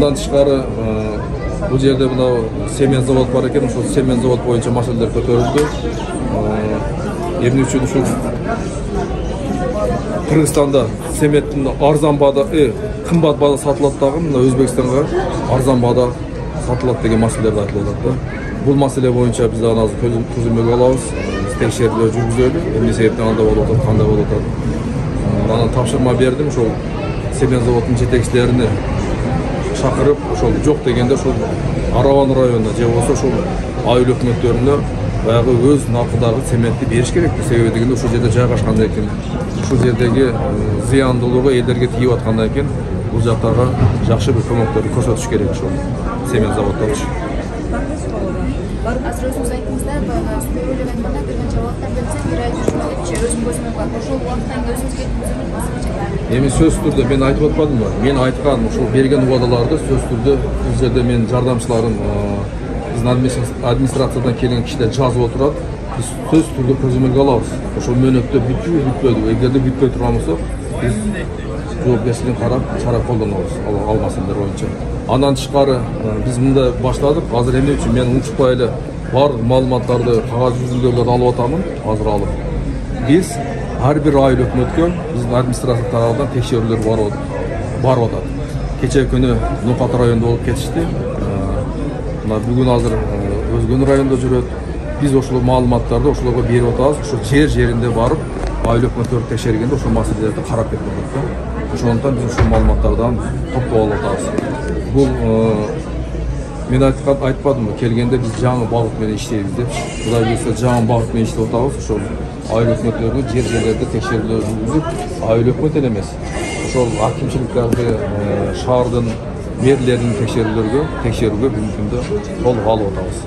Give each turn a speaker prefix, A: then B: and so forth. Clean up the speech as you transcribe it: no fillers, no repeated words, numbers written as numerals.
A: Bundan tышкары bu жерде мынау семен завод бар екен, ошол семен завод боюнча маселелер көтөрүлдү. Эмне үчүн ушул Кыргызстанда семеттин арзан баада, кымбат баада сатылат дагы, мына Өзбекстанга арзан баада сатылат деген маселелер айтылып атат. Бул маселе боюнча биз аны азыр түзүмгө алабыз. Биз текшерүүлөр жүргүзөлү. Эмне себептен андай болуп атат, кандай болуп атат. Анан тапшырма бердим ошол семен заводунун жетекчилерине чакырып, ошол жок дегенде ошол Араван районуна же болбосо ошол айыл өкмөттөрүнө баягы өз наркыдагы цементти бериш керек. Себеби дегенде ушул жерде жайгашкандан кийин ушул жердеги зыяндуулугу элдерге тийип аткандан кийин бул жактагы жакшы бир көмөктөрдү көрсөтүш керек ошол семен заводдорчу.
B: Азыр өзүңүз айттыңыздар, баягы сөйлөгөн мына бир канча убакыттан бери бир ай жүрүп өзүм көзүмө бар. Ошол убакыттан өзүңүз кетиңиз.
A: Эми сөзсүз түрдө мен айтып атпадымбы? Мен айткан ушул берген убадаларды сөзсүз түрдө бул жерде менин жардамчыларым биздин администрациядан келген кишилер жазып отурат. Биз сөзсүз түрдө көзөмөлгө алабыз. Ошол мөөнөттө бүтүбү бүтпөдү. Эгерде бүтпөй турган болсо, биз жоопкерчиликин карап чара колдонобуз ал маселелер боюнча. Андан тышкары биз мында баштадык. Азыр эмне үчүн мен унутпай эле баардык маалыматтарды кагаз жүзүндө алып атамын, азыр алып. Биз ар бир айыл өкмөткө биздин администрация тарабынан текшерүүлөр барып атат. Кече күнү Нукат районунда болуп кетишти. Мына бүгүн азыр Өзгөн районунда жүрөт. Биз ошол маалыматтарды ошолорго берип атабыз. Ошо жеринде барып, айыл өкмөттөрдү текшергенде ошол маселелерди карап кетип атат. Ошондуктан биз ушул маалыматтардан топтоп алып атабыз. Бул мен айтпадымбы, келгенде биз жаңы багыт менен иштейбиз деп. Кудай буйрса жаңы багыт менен иштеп атабыз. Ошол айыл өкмөттөрүнүн жерлерде текшерүүлөр жүргүзүп, айыл өкмөт эле эмес, ошол акимчиликтерди, шаардын мэрлерин текшерүүгө бүгүнкү күндө толук алып атабыз.